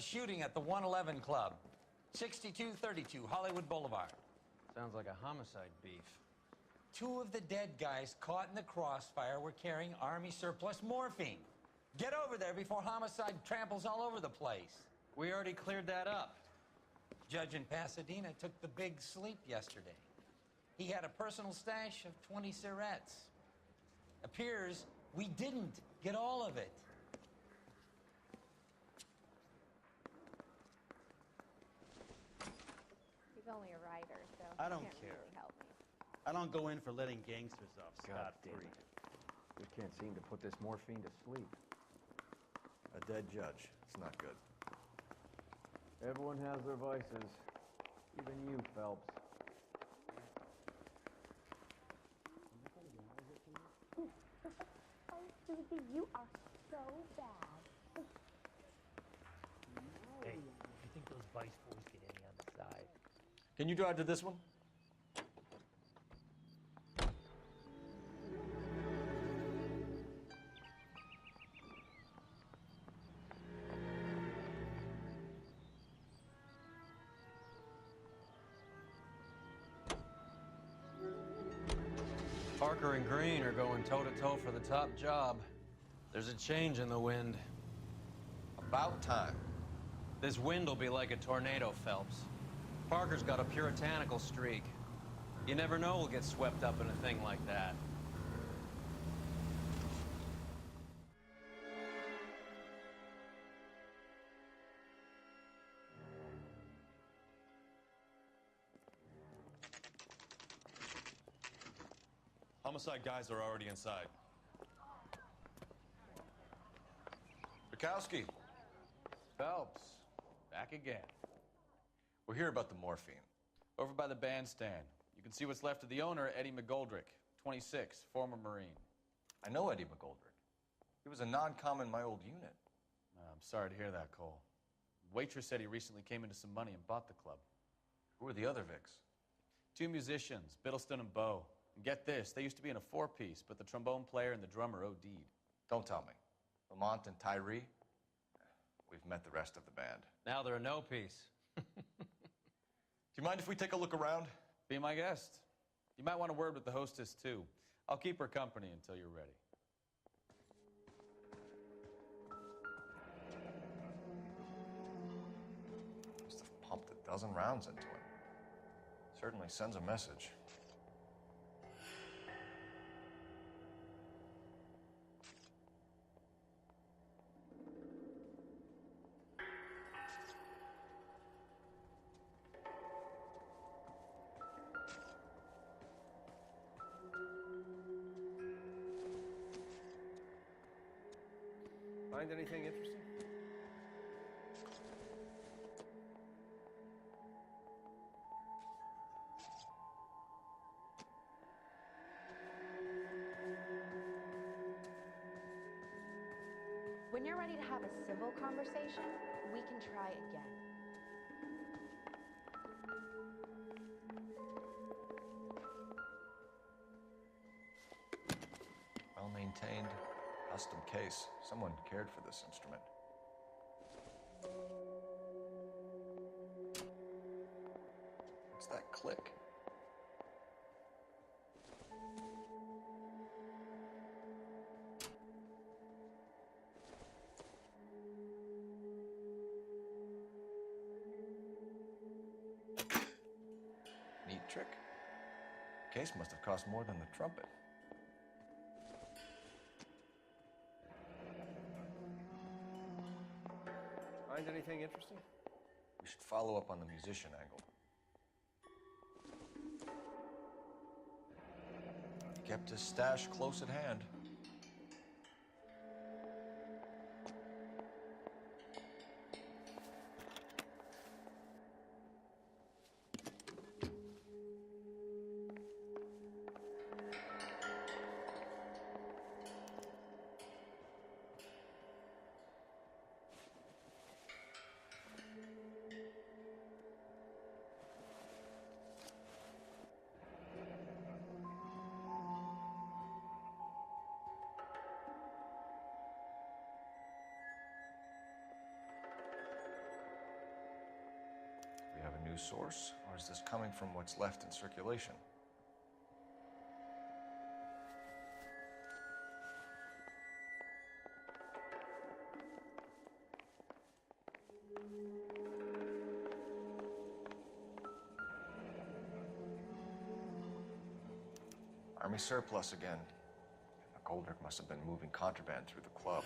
shooting at the 111 Club, 6232 Hollywood Boulevard. Sounds like a homicide beef. Two of the dead guys caught in the crossfire were carrying Army surplus morphine. Get over there before homicide tramples all over the place. We already cleared that up. Judge in Pasadena took the big sleep yesterday. He had a personal stash of 20 cigarettes. Appears we didn't get all of it. He's only a writer, so I don't he can't care. really help me. I don't go in for letting gangsters off God damn scot-free. it. We can't seem to put this morphine to sleep. A dead judge. It's not good. Everyone has their vices. Even you, Phelps. Oh, Susie, you are so bad. Hey, you think those Vice boys get any on the side? Can you drive to this one? Parker and Green are going toe-to-toe for the top job. There's a change in the wind. About time. This wind will be like a tornado, Phelps. Parker's got a puritanical streak. You never know we'll get swept up in a thing like that. Homicide guys are already inside. Bukowski, Phelps, back again. we're here about the morphine. Over by the bandstand. You can see what's left of the owner, Eddie McGoldrick, 26, former Marine. I know Eddie McGoldrick. He was a non-com in my old unit. I'm sorry to hear that, Cole. Waitress said he recently came into some money and bought the club. Who are the other Vics? Two musicians, Biddleston and Bowe. And get this, they used to be in a four-piece, but the trombone player and the drummer OD'd. Don't tell me. Lamont and Tyree? We've met the rest of the band. Now they're a no-piece. Do you mind if we take a look around? Be my guest. You might want a word with the hostess, too. I'll keep her company until you're ready. Must have pumped a dozen rounds into it. Certainly sends a message. Find anything interesting? When you're ready to have a civil conversation, we can try again. Well-maintained, custom case. Someone cared for this instrument. What's that click? Neat trick. Case must have cost more than the trumpet. Find anything interesting? We should follow up on the musician angle. He kept his stash close at hand. new source, or is this coming from what's left in circulation? Army surplus again. McGoldrick must have been moving contraband through the club.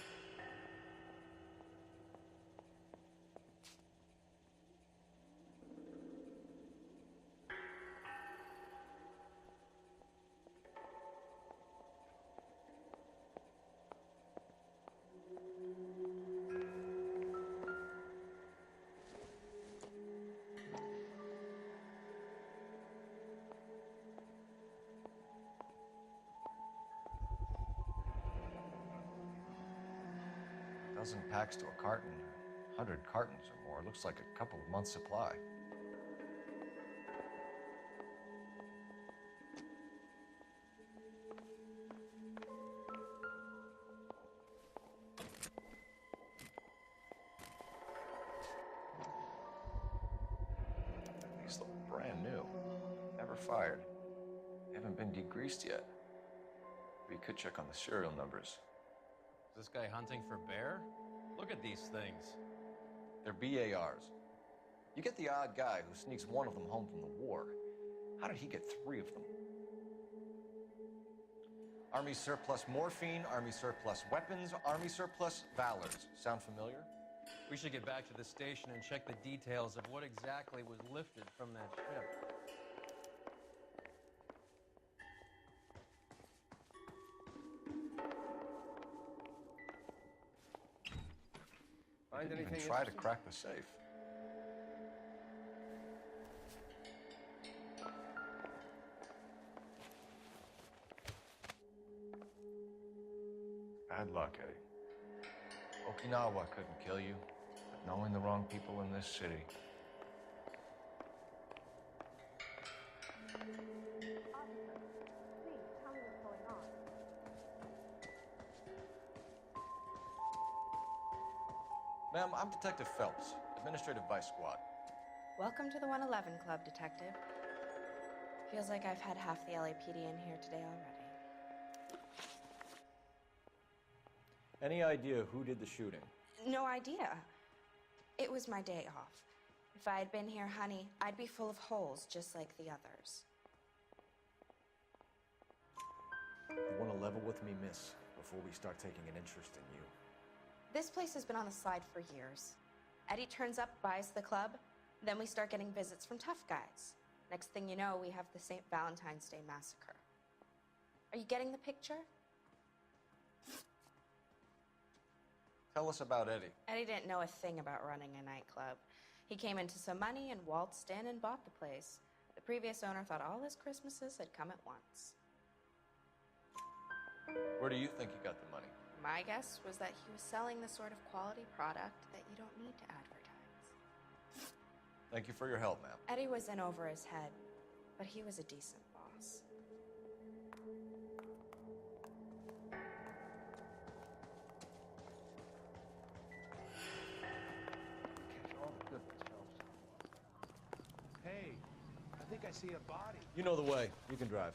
A dozen packs to a carton, 100 cartons or more. Looks like a couple of months' supply. These look brand new. Never fired. Haven't been degreased yet. We could check on the serial numbers. Is this guy hunting for bear? Look at these things. They're BARs. You get the odd guy who sneaks one of them home from the war. How did he get 3 of them? Army surplus morphine, Army surplus weapons, Army surplus valors. Sound familiar? We should get back to the station and check the details of what exactly was lifted from that ship. Find Didn't anything even try to interesting? crack the safe. Bad luck, Eddie. Okinawa couldn't kill you, but knowing the wrong people in this city. Please tell me what's going on. Ma'am, I'm Detective Phelps, Administrative Vice Squad. Welcome to the 111 Club, Detective. Feels like I've had half the LAPD in here today already. Any idea who did the shooting? No idea. It was my day off. If I had been here, honey, I'd be full of holes just like the others. You want to level with me, miss, before we start taking an interest in you. This place has been on the slide for years. Eddie turns up, buys the club, then we start getting visits from tough guys. Next thing you know, we have the St. Valentine's Day massacre. Are you getting the picture? Tell us about Eddie. Eddie didn't know a thing about running a nightclub. He came into some money and waltzed in and bought the place. The previous owner thought all his Christmases had come at once. Where do you think he got the money? My guess was that he was selling the sort of quality product that you don't need to advertise. Thank you for your help, ma'am. Eddie was in over his head, but he was a decent boss. Hey, I think I see a body. You know the way. You can drive.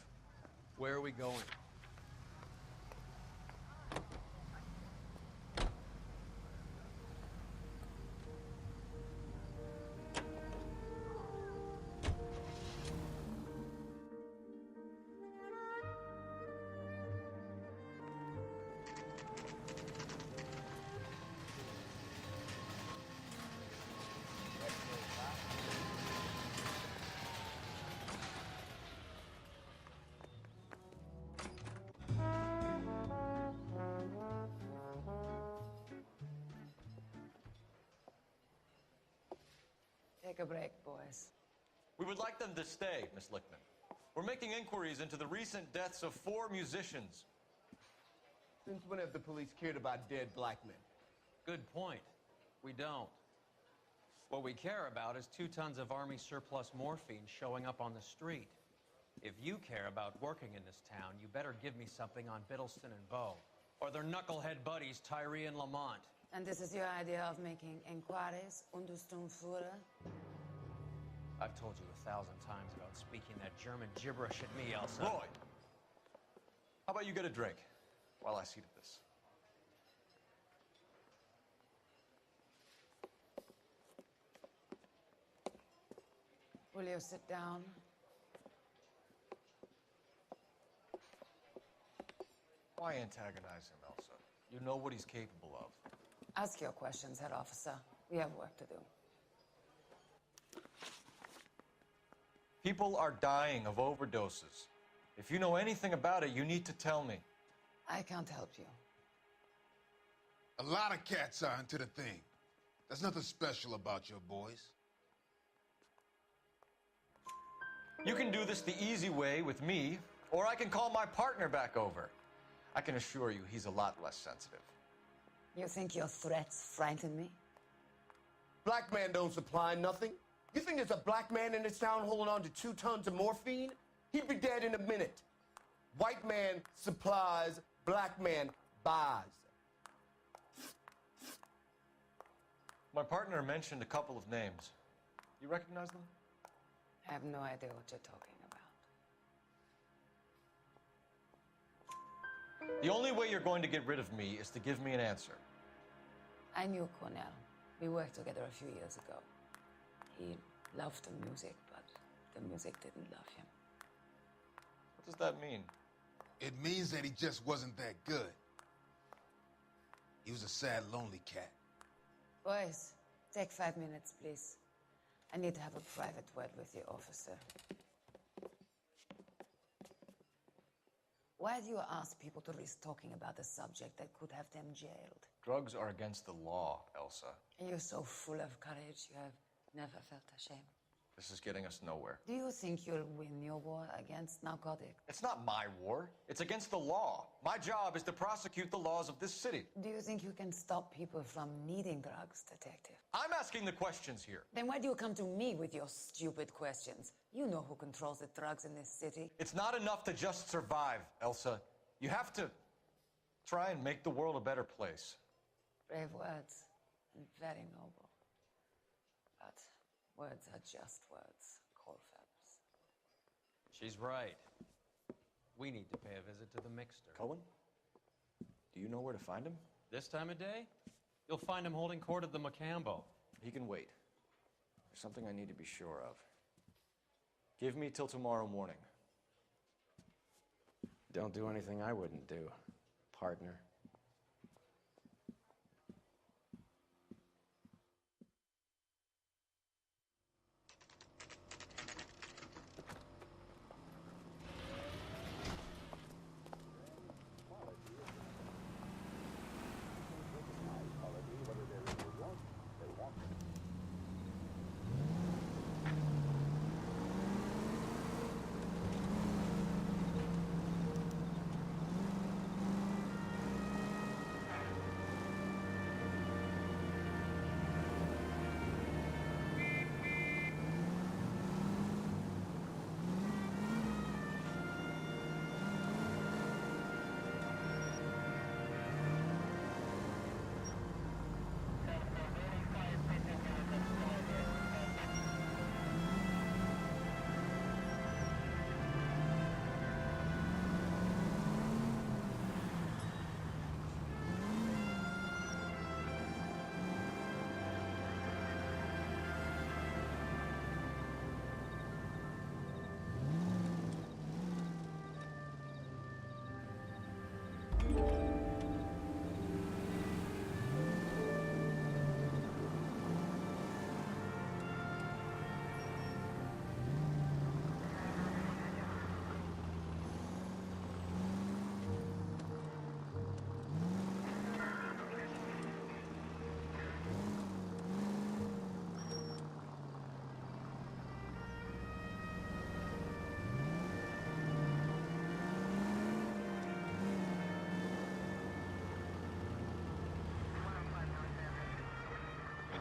Where are we going? Take a break, boys. We would like them to stay, Miss Lichtman. We're making inquiries into the recent deaths of 4 musicians. Since when have the police cared about dead black men? Good point. We don't. What we care about is 2 tons of Army surplus morphine showing up on the street. If you care about working in this town, you better give me something on Biddleston and Bow, or their knucklehead buddies Tyree and Lamont. And this is your idea of making inquiries, Untersturmführer? I've told you 1,000 times about speaking that German gibberish at me, Elsa. Roy! How about you get a drink while I see to this? Will you sit down? Why antagonize him, Elsa? You know what he's capable of. Ask your questions, head officer. We have work to do. People are dying of overdoses. If you know anything about it, you need to tell me. I can't help you. A lot of cats are into the thing. There's nothing special about your boys. You can do this the easy way with me, or I can call my partner back over. I can assure you he's a lot less sensitive. You think your threats frighten me? Black man don't supply nothing. You think there's a black man in this town holding on to 2 tons of morphine? He'd be dead in a minute. White man supplies, black man buys. My partner mentioned a couple of names. You recognize them? I have no idea what you're talking about. The only way you're going to get rid of me is to give me an answer. I knew Cornell. We worked together a few years ago. He loved the music, but the music didn't love him. What does that mean? It means that he just wasn't that good. He was a sad, lonely cat. Boys, take 5 minutes, please. I need to have a private word with the officer. Why do you ask people to risk talking about a subject that could have them jailed? Drugs are against the law, Elsa. And you're so full of courage, you have never felt ashamed. This is getting us nowhere. Do you think you'll win your war against narcotics? It's not my war. It's against the law. My job is to prosecute the laws of this city. Do you think you can stop people from needing drugs, detective? I'm asking the questions here. Then why do you come to me with your stupid questions? You know who controls the drugs in this city. It's not enough to just survive, Elsa. You have to try and make the world a better place. Brave words, and very noble. But words are just words, coal feathers. She's right. We need to pay a visit to the mixer. Cohen? Do you know where to find him? This time of day? You'll find him holding court at the Macambo. He can wait. There's something I need to be sure of. Give me till tomorrow morning. Don't do anything I wouldn't do, partner.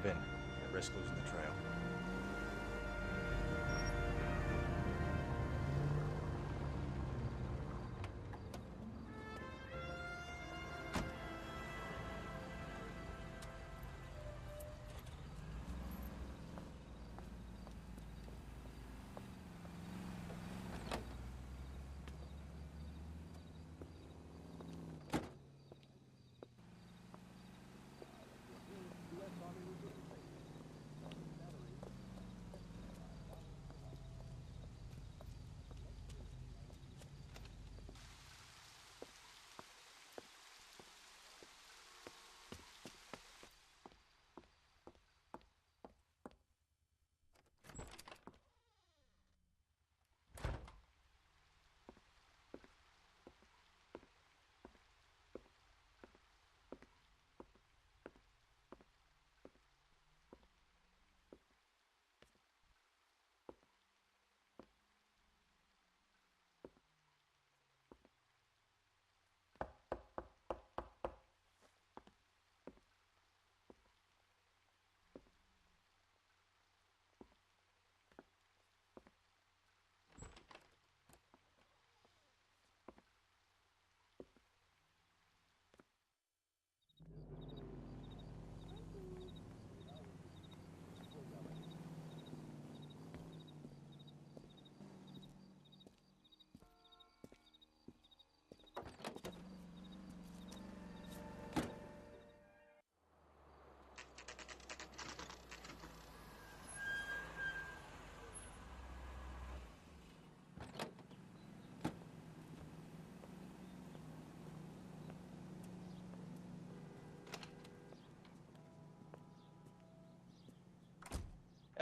Vin, I risk losing the trail.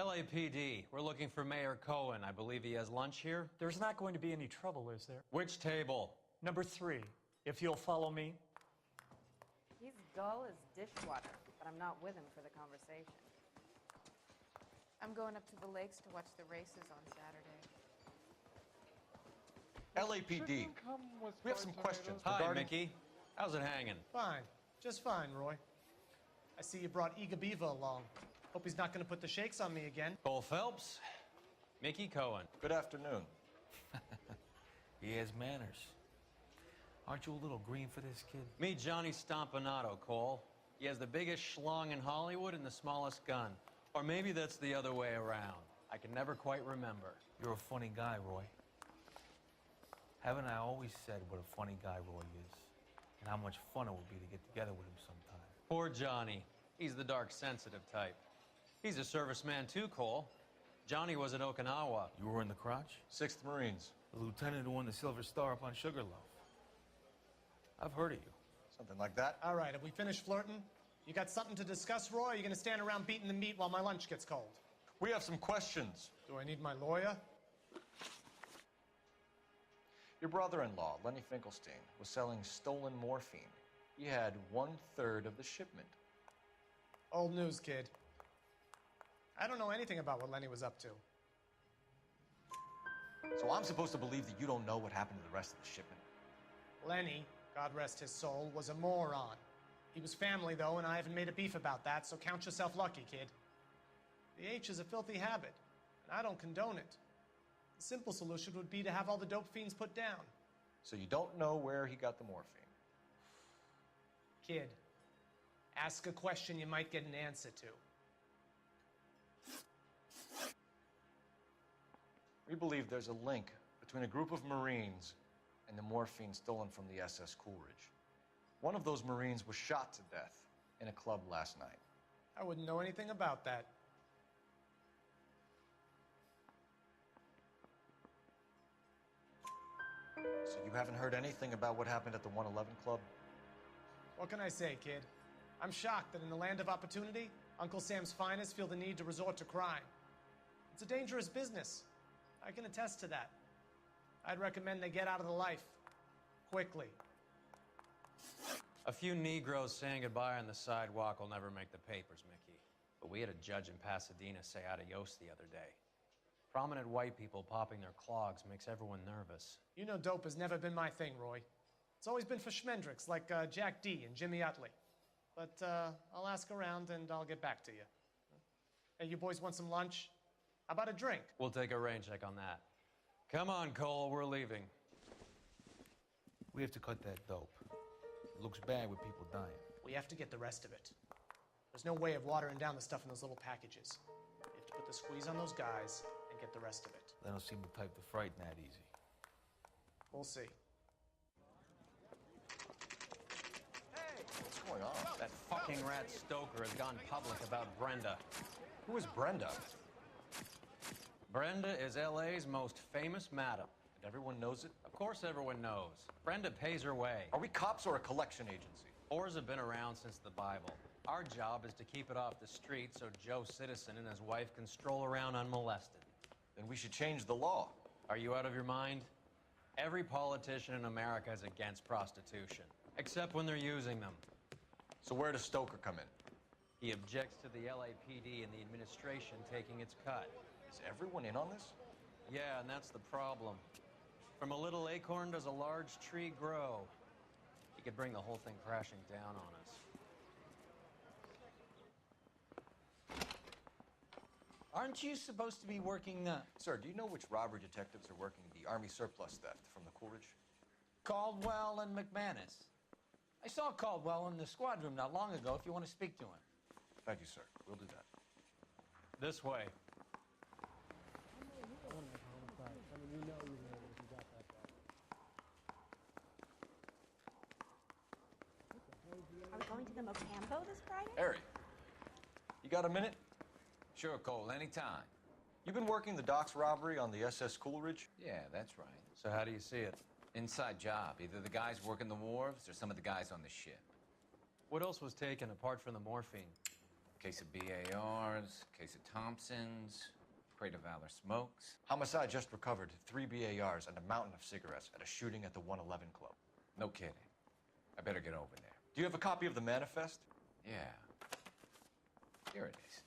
LAPD, we're looking for Mayor Cohen. I believe he has lunch here. There's not going to be any trouble, is there? Which table? Number 3, if you'll follow me. He's dull as dishwater, but I'm not with him for the conversation. I'm going up to the lakes to watch the races on Saturday. LAPD, we have some questions Hi, regarding... Mickey. How's it hanging? Fine. Just fine, Roy. I see you brought Eager Beaver along. Hope he's not going to put the shakes on me again. Cole Phelps, Mickey Cohen. Good afternoon. He has manners. Aren't you a little green for this kid? Meet Johnny Stompanato, Cole. He has the biggest schlong in Hollywood and the smallest gun. Or maybe that's the other way around. I can never quite remember. You're a funny guy, Roy. Haven't I always said what a funny guy Roy is? And how much fun it would be to get together with him sometime. Poor Johnny. He's the dark, sensitive type. He's a serviceman too, Cole. Johnny was at Okinawa. You were in the crotch? 6th Marines. The lieutenant who won the Silver Star up on Sugarloaf. I've heard of you. Something like that. All right, have we finished flirting? You got something to discuss, Roy, or are you going to stand around beating the meat while my lunch gets cold? We have some questions. Do I need my lawyer? Your brother-in-law, Lenny Finkelstein, was selling stolen morphine. He had 1/3 of the shipment. Old news, kid. I don't know anything about what Lenny was up to. So I'm supposed to believe that you don't know what happened to the rest of the shipment? Lenny, God rest his soul, was a moron. He was family, though, and I haven't made a beef about that, so count yourself lucky, kid. The H is a filthy habit, and I don't condone it. The simple solution would be to have all the dope fiends put down. So you don't know where he got the morphine? Kid, ask a question you might get an answer to. We believe there's a link between a group of Marines and the morphine stolen from the SS Coolidge. One of those Marines was shot to death in a club last night. I wouldn't know anything about that. So you haven't heard anything about what happened at the 111 Club? What can I say, kid? I'm shocked that in the land of opportunity, Uncle Sam's finest feel the need to resort to crime. It's a dangerous business. I can attest to that. I'd recommend they get out of the life. Quickly. A few Negroes saying goodbye on the sidewalk will never make the papers, Mickey. But we had a judge in Pasadena say adios the other day. Prominent white people popping their clogs makes everyone nervous. You know dope has never been my thing, Roy. It's always been for schmendricks like Jack D. and Jimmy Utley. But I'll ask around and I'll get back to you. Hey, you boys want some lunch? How about a drink? We'll take a rain check on that. Come on, Cole, we're leaving. We have to cut that dope. It looks bad with people dying. We have to get the rest of it. There's no way of watering down the stuff in those little packages. You have to put the squeeze on those guys and get the rest of it. They don't seem the type to frighten that easy. We'll see. What's going on? That fucking rat Stoker has gone public about Brenda. Who is Brenda? Brenda is LA's most famous madam. And everyone knows it? Of course everyone knows. Brenda pays her way. Are we cops or a collection agency? Whores have been around since the Bible. Our job is to keep it off the street so Joe Citizen and his wife can stroll around unmolested. Then we should change the law. Are you out of your mind? Every politician in America is against prostitution, except when they're using them. So where does Stoker come in? He objects to the LAPD and the administration taking its cut. Is everyone in on this? Yeah, and that's the problem. From a little acorn does a large tree grow. He could bring the whole thing crashing down on us. Aren't you supposed to be working Sir, do you know which robbery detectives are working the Army surplus theft from the Coolidge? Caldwell and McManus? I saw Caldwell in the squad room not long ago if you want to speak to him. Thank you, sir. We'll do that. This way. Are we going to the Mocambo this Friday? Harry, you got a minute? Sure, Cole, anytime. You've been working the docks robbery on the SS Coolidge? Yeah, that's right. So how do you see it? Inside job. Either the guys working the wharves or some of the guys on the ship. What else was taken apart from the morphine? Case of BARs, case of Thompsons, crate of Valor smokes. Homicide just recovered 3 BARs and a mountain of cigarettes at a shooting at the 111 Club. No kidding. I better get over there. Do you have a copy of the manifest? Yeah. Here it is.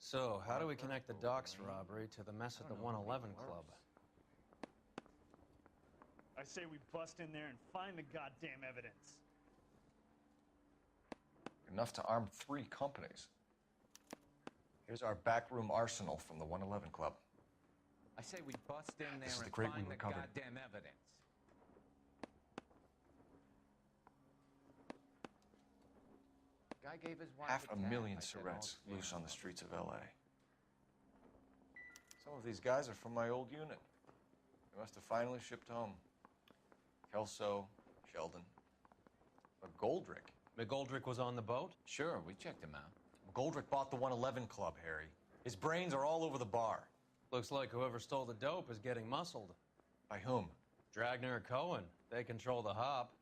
So, how do we connect the docks robbery to the mess at the 111 Club? I say we bust in there and find the goddamn evidence. Enough to arm 3 companies. Here's our backroom arsenal from the 111 Club. I say we bust in there This is the and crate we find the recovered. goddamn evidence. Guy gave his wife a tab. 500,000 I said, cigarettes "All loose on the fair." streets of L.A. Some of these guys are from my old unit. They must have finally shipped home. Kelso, Sheldon. But Goldrick. McGoldrick was on the boat? Sure, we checked him out. Goldrick bought the 111 Club, Harry. His brains are all over the bar. Looks like whoever stole the dope is getting muscled. By whom? Dragner or Cohen. They control the hop.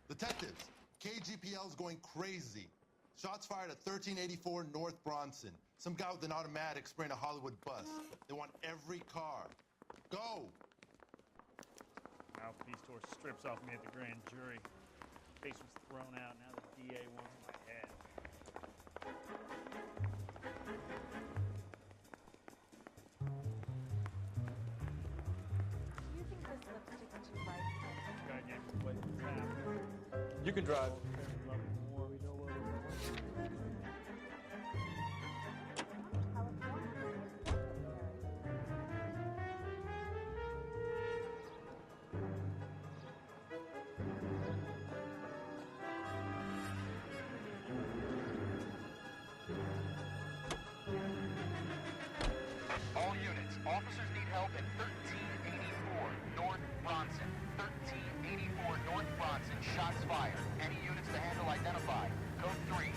Detectives, KGPL's going crazy. Shots fired at 1384 North Bronson. Some guy with an automatic spraying a Hollywood bus. They want every car. Go! Mouthpiece tore strips off me at the grand jury. Face was thrown out. Now the DA wants my head. Do you think this lipstick is too bright? Guy gave me away the tap. You can drive. All units, officers need help at 1384 North Bronson. 1384 North Bronson, shots fired. Any units to handle identified. Code 3.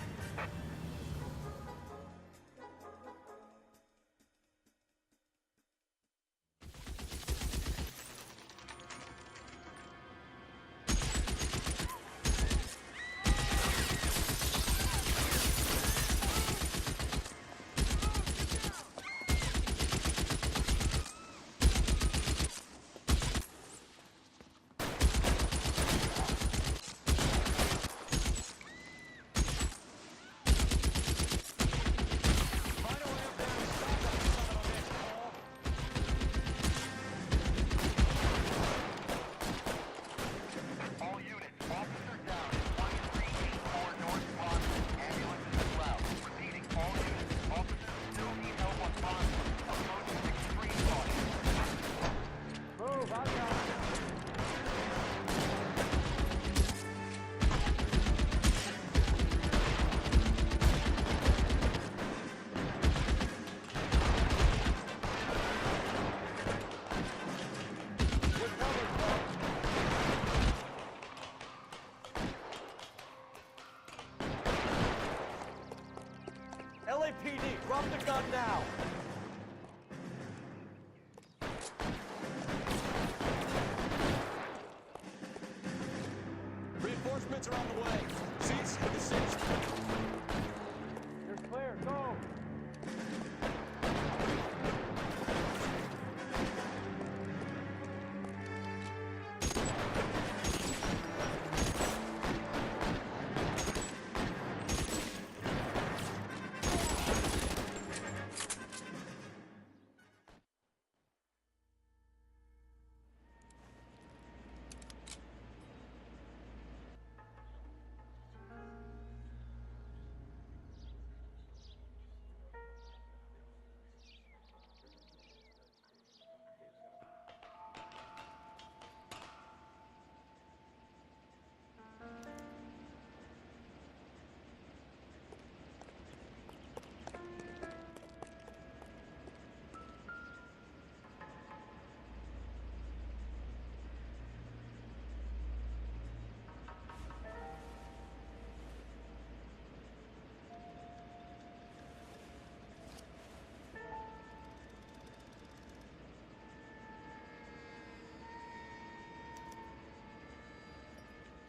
All units, officer down at 1384 North Bronson. Ambulance is allowed. Repeating, all units, officers still need help on Bronson. Approaching extreme caution. Move, I got it. LAPD, drop the gun now! Reinforcements are on the way. Cease to desist. You're clear, go!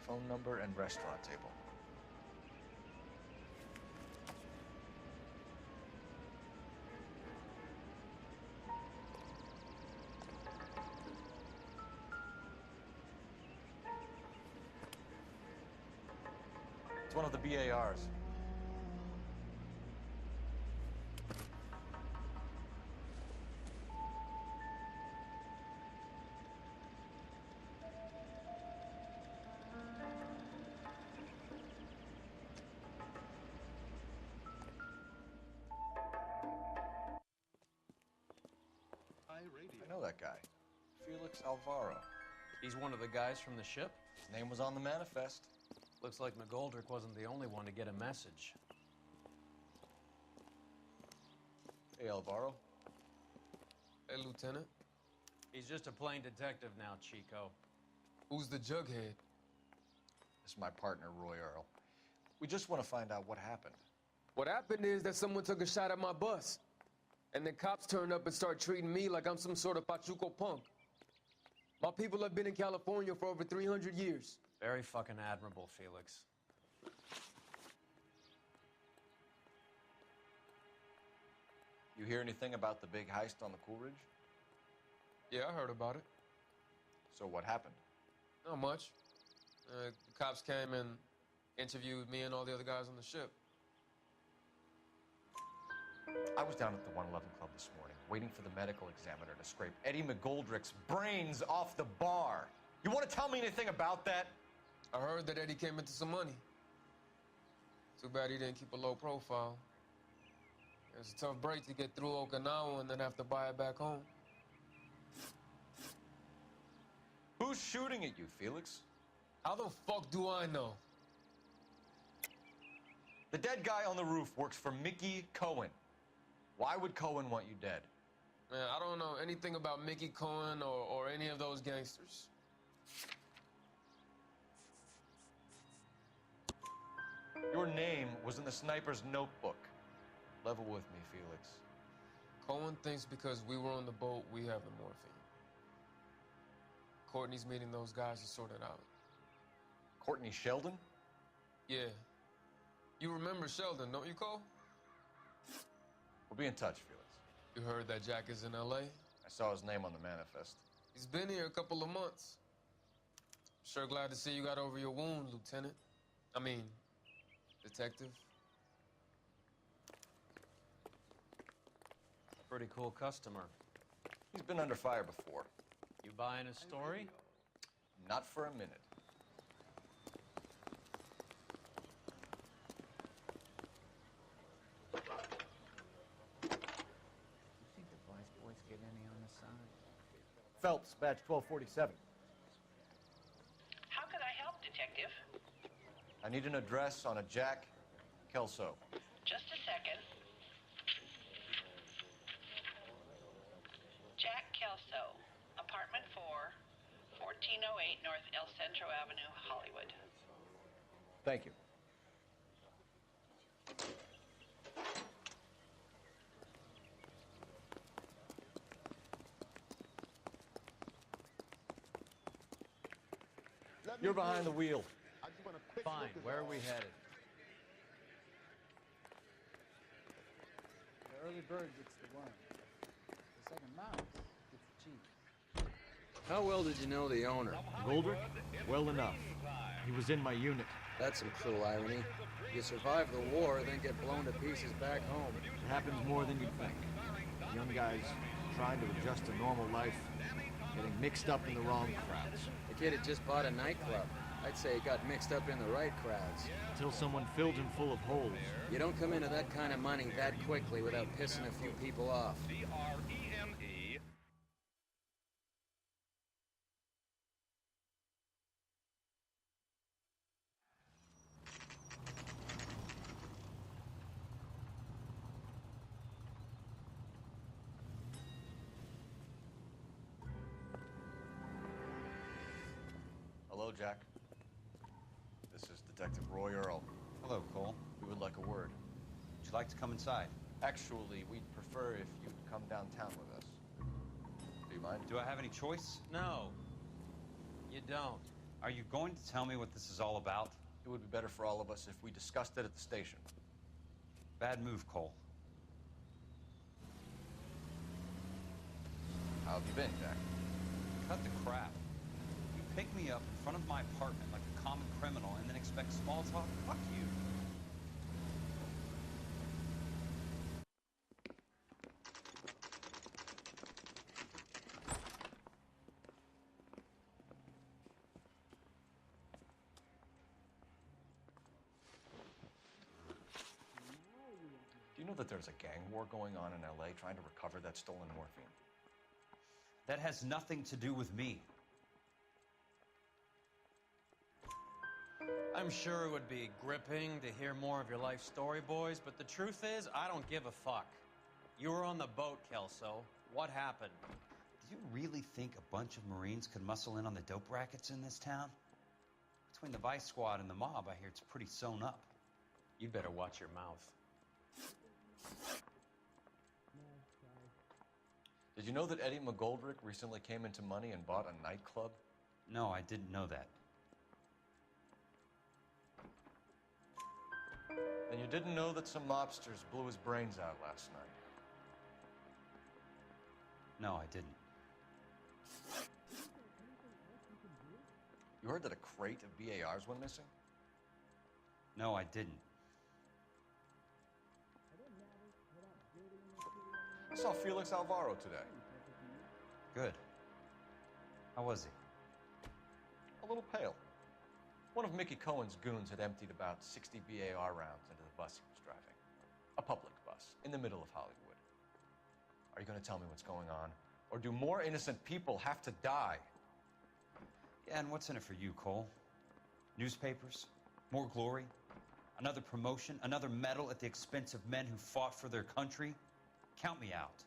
phone number and restaurant table. It's one of the BARs. I know that guy. Felix Alvaro. He's one of the guys from the ship? His name was on the manifest. Looks like McGoldrick wasn't the only one to get a message. Hey, Alvaro. Hey, Lieutenant. He's just a plain detective now, Chico. Who's the jughead? This is my partner, Roy Earl. We just want to find out what happened. What happened is that someone took a shot at my bus. And then cops turned up and start treating me like I'm some sort of Pachuco punk. My people have been in California for over 300 years. Very fucking admirable, Felix. You hear anything about the big heist on the Coolidge? Yeah, I heard about it. So what happened? Not much. The cops came and interviewed me and all the other guys on the ship. I was down at the 111 Club this morning, waiting for the medical examiner to scrape Eddie McGoldrick's brains off the bar. You want to tell me anything about that? I heard that Eddie came into some money. Too bad he didn't keep a low profile. It was a tough break to get through Okinawa and then have to buy it back home. Who's shooting at you, Felix? How the fuck do I know? The dead guy on the roof works for Mickey Cohen. Why would Cohen want you dead? Man, I don't know anything about Mickey Cohen or any of those gangsters. Your name was in the sniper's notebook. Level with me, Felix. Cohen thinks because we were on the boat, we have the morphine. Courtney's meeting those guys to sort it out. Courtney Sheldon? Yeah. You remember Sheldon, don't you, Cole? We'll be in touch, Felix. You heard that Jack is in L.A.? I saw his name on the manifest. He's been here a couple of months. Sure glad to see you got over your wound, Lieutenant. I mean, Detective. Pretty cool customer. He's been under fire before. You buying his story? Not for a minute. Phelps, badge 1247. How can I help, Detective? I need an address on a Jack Kelso. Just a second. Jack Kelso, apartment 4, 1408 North El Centro Avenue, Hollywood. Thank you. You're behind the wheel. Fine. Where are we headed? The early bird gets the worm. The second mouse gets the cheese. How well did you know the owner? Goldrick? Well enough. He was in my unit. That's some cruel irony. You survive the war, then get blown to pieces back home. It happens more than you'd think. Young guys trying to adjust to normal life, getting mixed up in the wrong crowds. The kid had just bought a nightclub. I'd say he got mixed up in the right crowds. Until someone filled him full of holes. You don't come into that kind of money that quickly without pissing a few people off. DREME. Hello, Jack. This is Detective Roy Earl. Hello, Cole. We would like a word. Would you like to come inside? Actually, we'd prefer if you'd come downtown with us. Do you mind? Do I have any choice? No. You don't. Are you going to tell me what this is all about? It would be better for all of us if we discussed it at the station. Bad move, Cole. How have you been, Jack? Cut the crap. You pick me up in front of my apartment like a common criminal and then expect small talk? Fuck you. Do you know that there's a gang war going on in L.A. trying to recover that stolen morphine? That has nothing to do with me. I'm sure it would be gripping to hear more of your life story, boys, but the truth is, I don't give a fuck. You were on the boat, Kelso. What happened? Do you really think a bunch of Marines could muscle in on the dope rackets in this town? Between the Vice Squad and the mob, I hear it's pretty sewn up. You'd better watch your mouth. Did you know that Eddie McGoldrick recently came into money and bought a nightclub? No, I didn't know that. And you didn't know that some mobsters blew his brains out last night? No, I didn't. You heard that a crate of BARs went missing? No, I didn't. I saw Felix Alvaro today. Good. How was he? A little pale. One of Mickey Cohen's goons had emptied about 60 BAR rounds into the bus he was driving. A public bus, in the middle of Hollywood. Are you going to tell me what's going on? Or do more innocent people have to die? Yeah, and what's in it for you, Cole? Newspapers? More glory? Another promotion? Another medal at the expense of men who fought for their country? Count me out.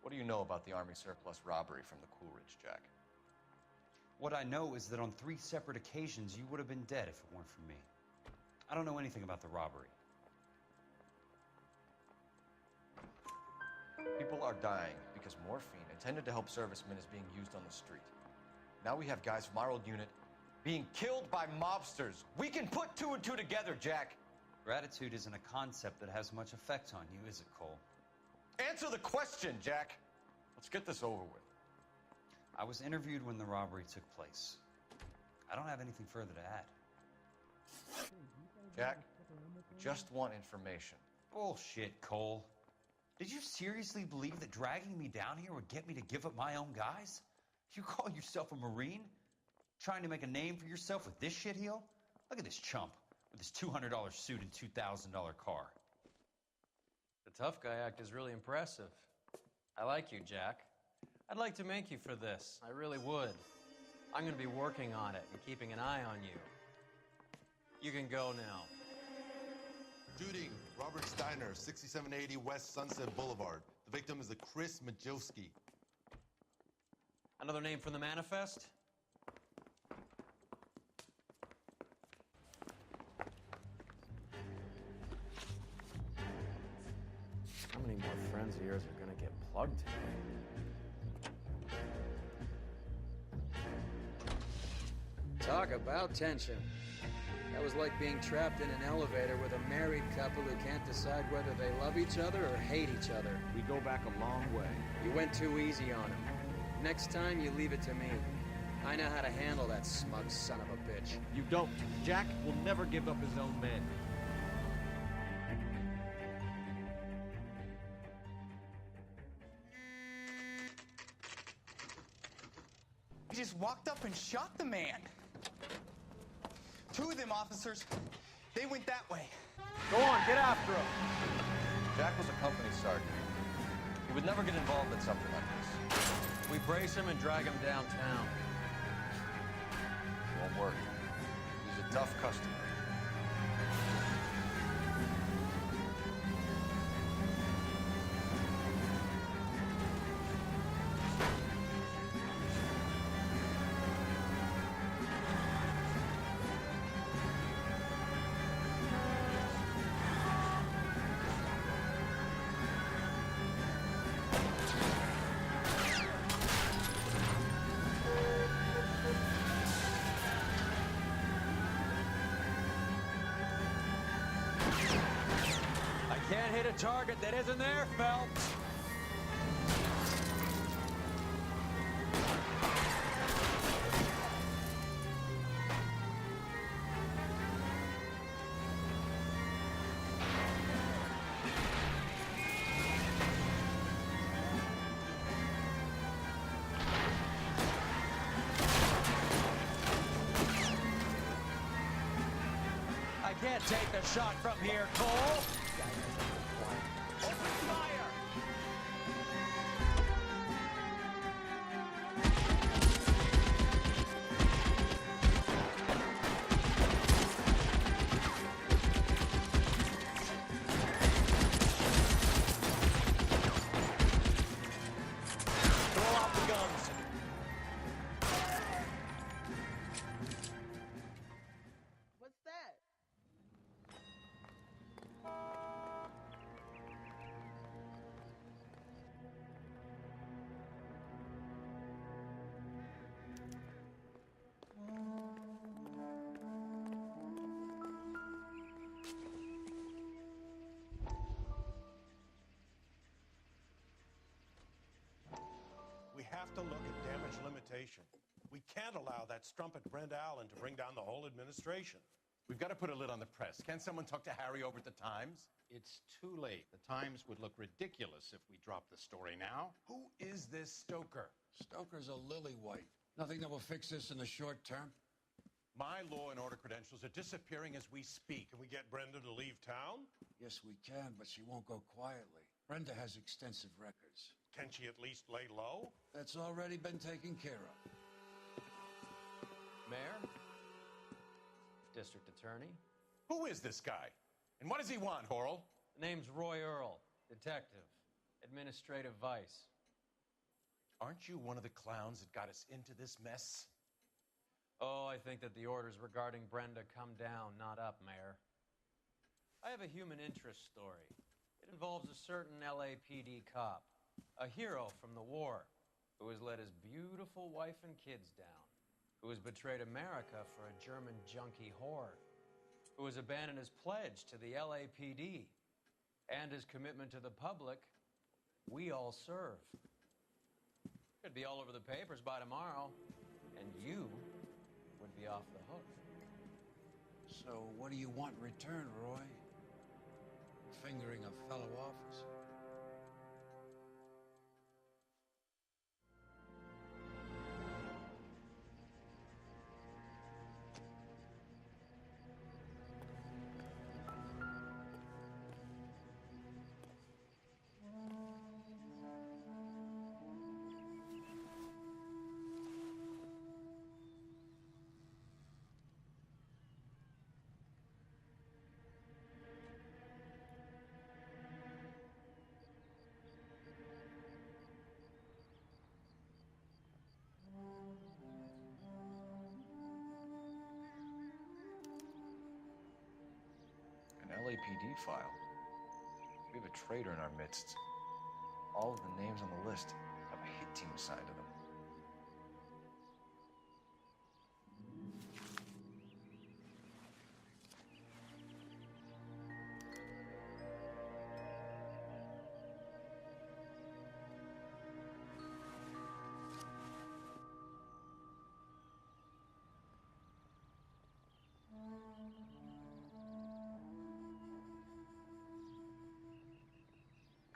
What do you know about the Army surplus robbery from the Coolidge, Jack? What I know is that on 3 separate occasions, you would have been dead if it weren't for me. I don't know anything about the robbery. People are dying because morphine intended to help servicemen is being used on the street. Now we have guys from our old unit being killed by mobsters. We can put 2 and 2 together, Jack. Gratitude isn't a concept that has much effect on you, is it, Cole? Answer the question, Jack. Let's get this over with. I was interviewed when the robbery took place. I don't have anything further to add. Jack, I just want information. Bullshit, Cole. Did you seriously believe that dragging me down here would get me to give up my own guys? You call yourself a Marine? Trying to make a name for yourself with this shitheel? Look at this chump with his $200 suit and $2,000 car. The tough guy act is really impressive. I like you, Jack. I'd like to make you for this. I really would. I'm going to be working on it and keeping an eye on you. You can go now. Shooting, Robert Steiner, 6780 West Sunset Boulevard. The victim is a Chris Majowski. Another name from the manifest? How many more friends of yours are going to get plugged today? Talk about tension. That was like being trapped in an elevator with a married couple who can't decide whether they love each other or hate each other. We go back a long way. You went too easy on him. Next time, you leave it to me. I know how to handle that smug son of a bitch. You don't. Jack will never give up his own men. He just walked up and shot the man. 2 of them officers, they went that way. Go on, get after him. Jack was a company sergeant. He would never get involved in something like this. We brace him and drag him downtown. It won't work. He's a tough customer. target that isn't there, Phelps. I can't take the shot from here, Cole. Open fire! Throw out the guns. What's that? We have to look at damage limitation. We can't allow that strumpet Brent Allen to bring down the whole administration. We've got to put a lid on the press. Can someone talk to Harry over at the Times? It's too late. The Times would look ridiculous if we dropped the story now. Who is this Stoker? Stoker's a lily-white. Nothing that will fix this in the short term. My law and order credentials are disappearing as we speak. Can we get Brenda to leave town? Yes, we can, but she won't go quietly. Brenda has extensive records. Can she at least lay low? That's already been taken care of. Mayor? District Attorney? Who is this guy? And what does he want, Horrell? The name's Roy Earl, detective, administrative vice. Aren't you one of the clowns that got us into this mess? Oh, I think that the orders regarding Brenda come down, not up, Mayor. I have a human interest story. It involves a certain LAPD cop, a hero from the war, who has let his beautiful wife and kids down, who has betrayed America for a German junkie whore, who has abandoned his pledge to the LAPD and his commitment to the public. We all serve. Could be all over the papers by tomorrow, and you would be off the hook. So what do you want in return, Roy? Fingering a fellow officer. An LAPD file. We have a traitor in our midst. All of the names on the list have a hit team assigned to them.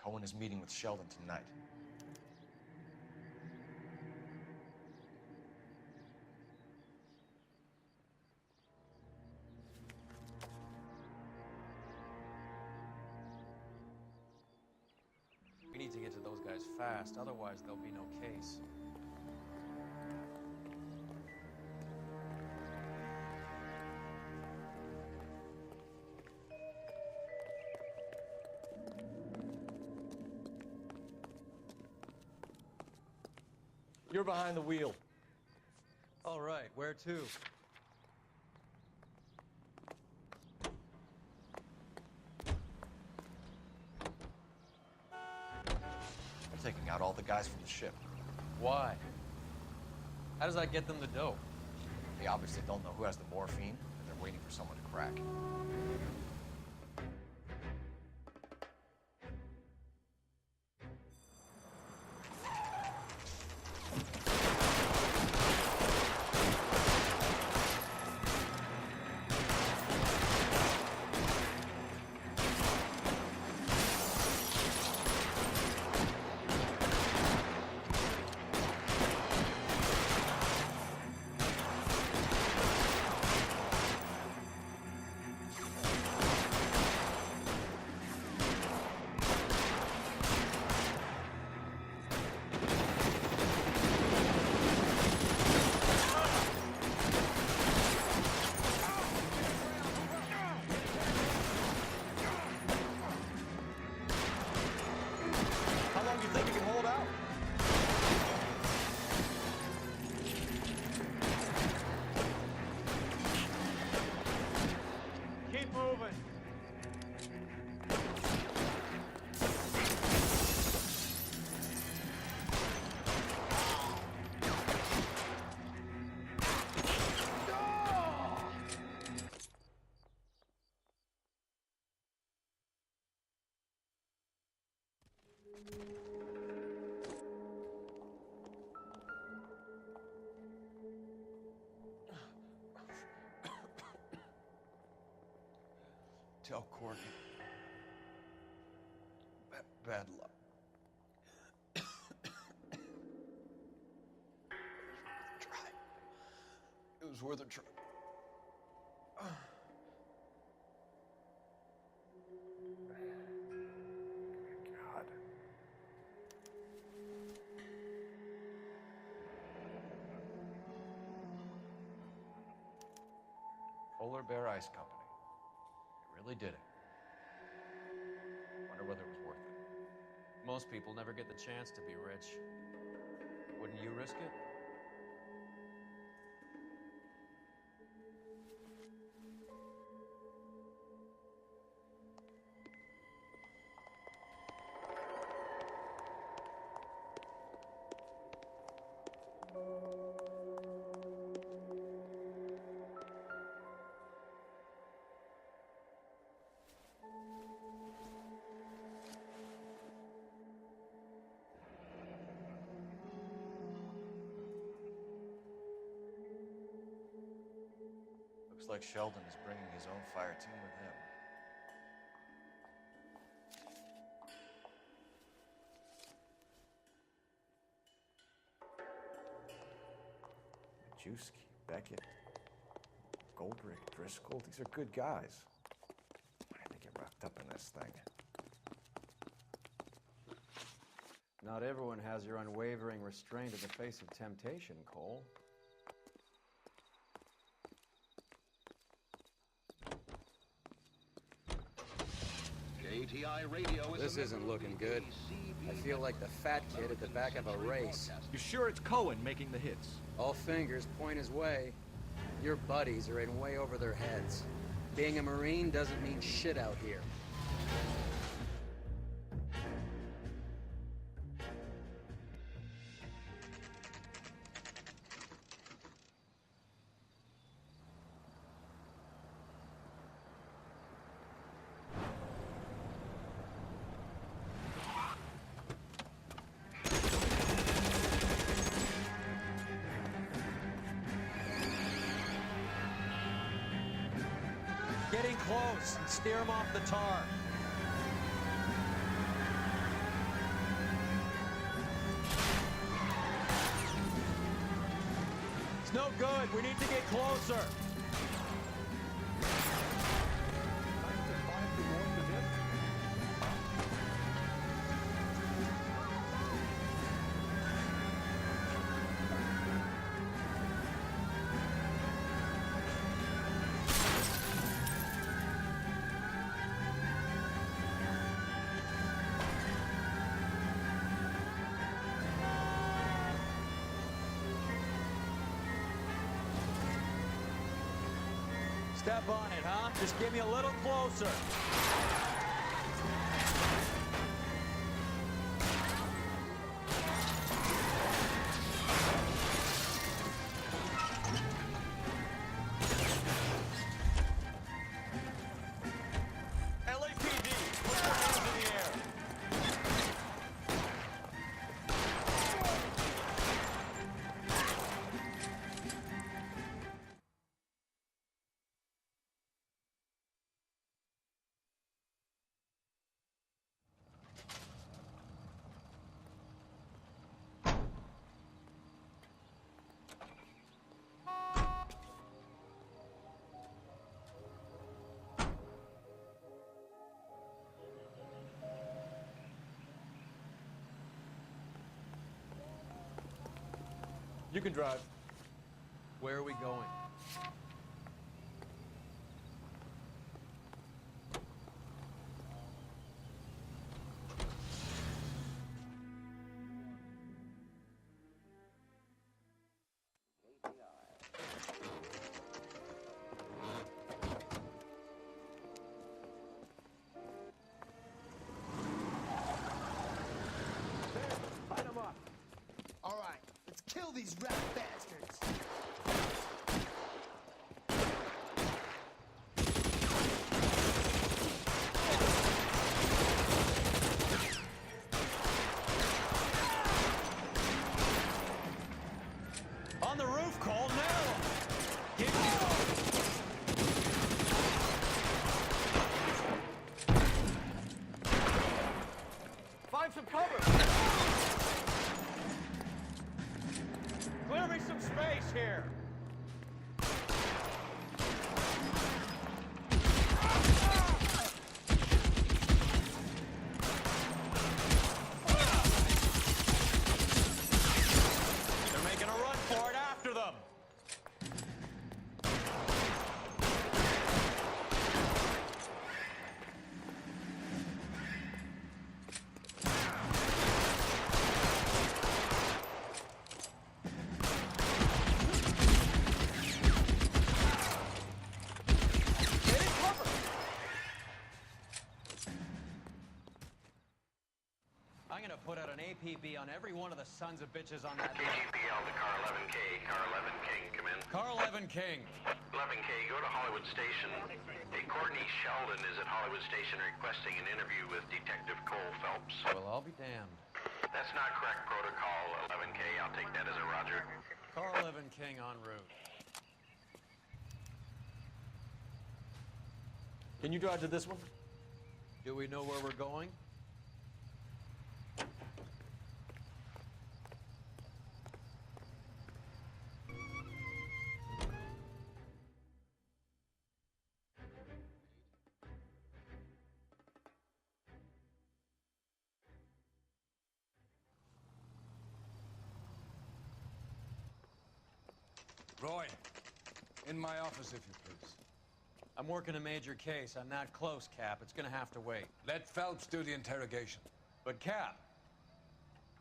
Cohen is meeting with Sheldon tonight. We need to get to those guys fast, otherwise there'll be no case. You're behind the wheel. All right, where to? I'm taking out all the guys from the ship. Why? How does that get them the dope? They obviously don't know who has the morphine, and they're waiting for someone to crack. Tell Courtney. Bad luck. It was worth a try. God. Polar Bear Ice Company. It really did it. Wonder whether it was worth it. Most people never get the chance to be rich. Wouldn't you risk it? Looks like Sheldon is bringing his own fire team with him. Majewski, Beckett, Goldrick, Driscoll, these are good guys. Why did they get wrapped up in this thing? Not everyone has your unwavering restraint in the face of temptation, Cole. JTI Radio is This isn't looking good. I feel like the fat kid at the back of a race. You sure it's Cohen making the hits? All fingers point his way. Your buddies are in way over their heads. Being a Marine doesn't mean shit out here. Getting close. Steer him off the tar. It's no good. We need to get closer. Step on it, huh? Just get me a little closer. LAPD, put your hands in the air. You can drive. Where are we going? All right, let's kill these rat bastards. some cover! Clear me some space here! They're making a run for it after them! I'm gonna put out an APB on every one of the sons of bitches on that line. KGPL to car 11K. Car 11 King, come in. Car 11 King. 11K, go to Hollywood Station. Hey, Courtney Sheldon is at Hollywood Station requesting an interview with Detective Cole Phelps. Well, I'll be damned. That's not correct protocol, 11K. I'll take that as a roger. Car 11 King en route. Can you drive to this one? Do we know where we're going? Roy, in my office, if you please. I'm working a major case. I'm not close, Cap. It's gonna have to wait. Let Phelps do the interrogation. But, Cap.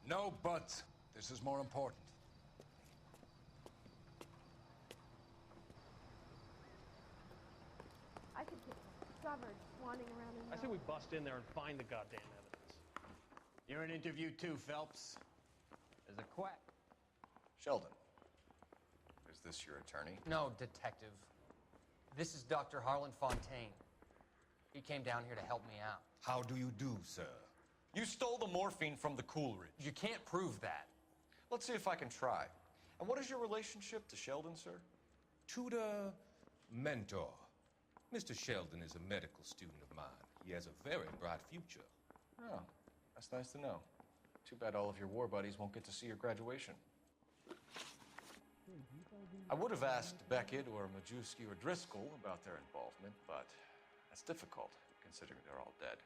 No buts. This is more important. I could get discovered wandering around in I say we bust in there and find the goddamn evidence. You're in interview too, Phelps. There's a quack. Sheldon. Is this your attorney? No, detective. This is Dr. Harlan Fontaine. He came down here to help me out. How do you do, sir? You stole the morphine from the Coolidge. You can't prove that. Let's see if I can try. And what is your relationship to Sheldon, sir? Tutor, mentor. Mr. Sheldon is a medical student of mine. He has a very bright future. Oh, that's nice to know. Too bad all of your war buddies won't get to see your graduation. I would have asked Beckett or Majewski or Driscoll about their involvement, but that's difficult, considering they're all dead.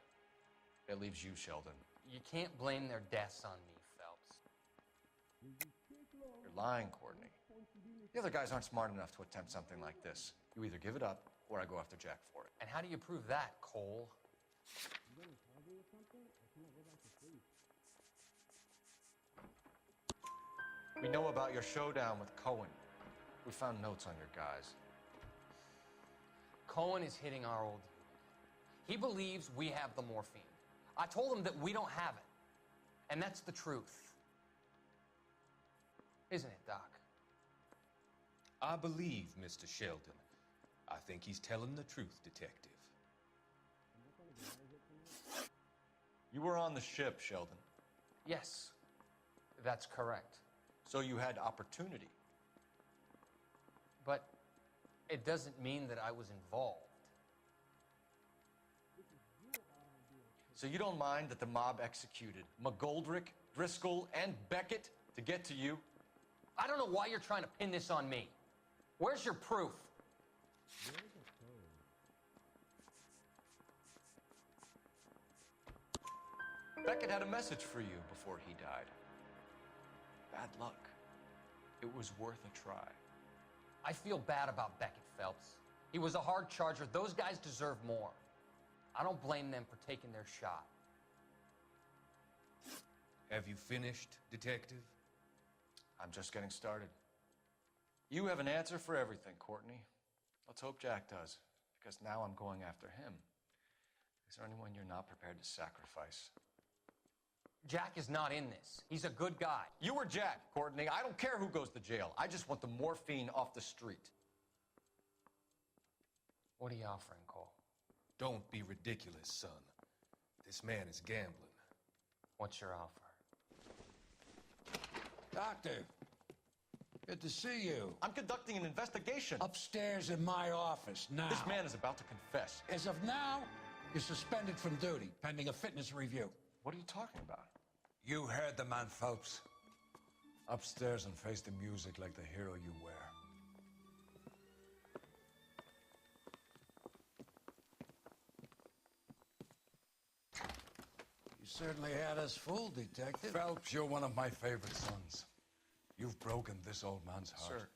It leaves you, Sheldon. You can't blame their deaths on me, Phelps. You're lying, Courtney. The other guys aren't smart enough to attempt something like this. You either give it up, or I go after Jack for it. And how do you prove that, Cole? We know about your showdown with Cohen. We found notes on your guys. Cohen is hitting our old unit. He believes we have the morphine. I told him that we don't have it. And that's the truth. Isn't it, Doc? I believe Mr. Sheldon. I think he's telling the truth, Detective. You were on the ship, Sheldon. Yes, that's correct. So you had opportunity. But it doesn't mean that I was involved. So you don't mind that the mob executed McGoldrick, Driscoll, and Beckett to get to you? I don't know why you're trying to pin this on me. Where's your proof? Beckett had a message for you before he died. Bad luck. It was worth a try. I feel bad about Beckett, Phelps. He was a hard charger. Those guys deserve more. I don't blame them for taking their shot. Have you finished, Detective? I'm just getting started. You have an answer for everything, Courtney. Let's hope Jack does, because now I'm going after him. Is there anyone you're not prepared to sacrifice? Jack is not in this. He's a good guy. You were Jack, Courtney. I don't care who goes to jail. I just want the morphine off the street. What are you offering, Cole? Don't be ridiculous, son. This man is gambling. What's your offer? Doctor, good to see you. I'm conducting an investigation. Upstairs in my office, now. This man is about to confess. As of now, you're suspended from duty, pending a fitness review. What are you talking about? You heard the man, Phelps. Upstairs and face the music like the hero you were. You certainly had us fooled, Detective. Phelps, you're one of my favorite sons. You've broken this old man's heart. Sir,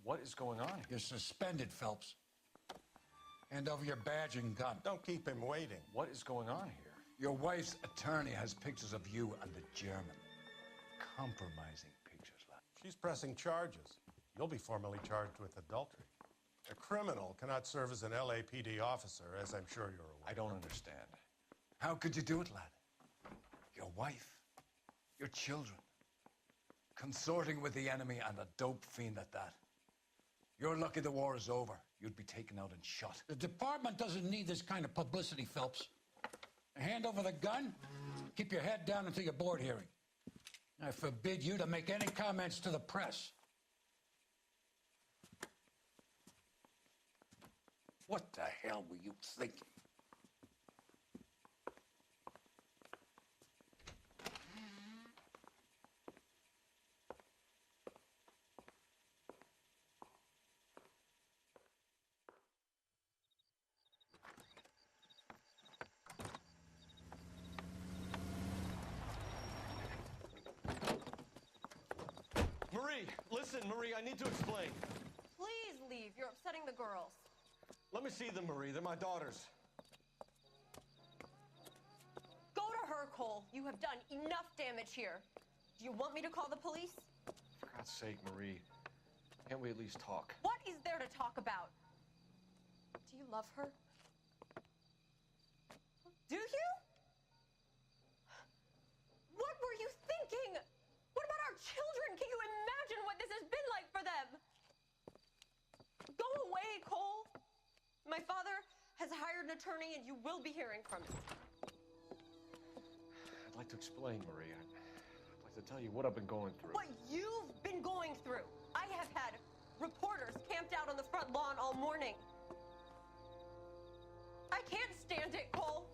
what is going on here? You're suspended, Phelps. Hand over your badge and gun. Don't keep him waiting. What is going on here? Your wife's attorney has pictures of you and the German. Compromising pictures, lad. She's pressing charges. You'll be formally charged with adultery. A criminal cannot serve as an LAPD officer, as I'm sure you're aware. I don't understand. How could you do it, lad? Your wife, your children, consorting with the enemy and a dope fiend at that. You're lucky the war is over. You'd be taken out and shot. The department doesn't need this kind of publicity, Phelps. Hand over the gun, keep your head down until your board hearing. I forbid you to make any comments to the press. What the hell were you thinking? Marie, listen, Marie, I need to explain. Please leave. You're upsetting the girls. Let me see them, Marie. They're my daughters. Go to her, Cole. You have done enough damage here. Do you want me to call the police? For God's sake, Marie, can't we at least talk? What is there to talk about? Do you love her? Do you? What were you thinking? What about our children? Can you imagine what this has been like for them? Go away, Cole. My father has hired an attorney and you will be hearing from him. I'd like to explain, Marie. I'd like to tell you what I've been going through. What you've been going through. I have had reporters camped out on the front lawn all morning. I can't stand it, Cole.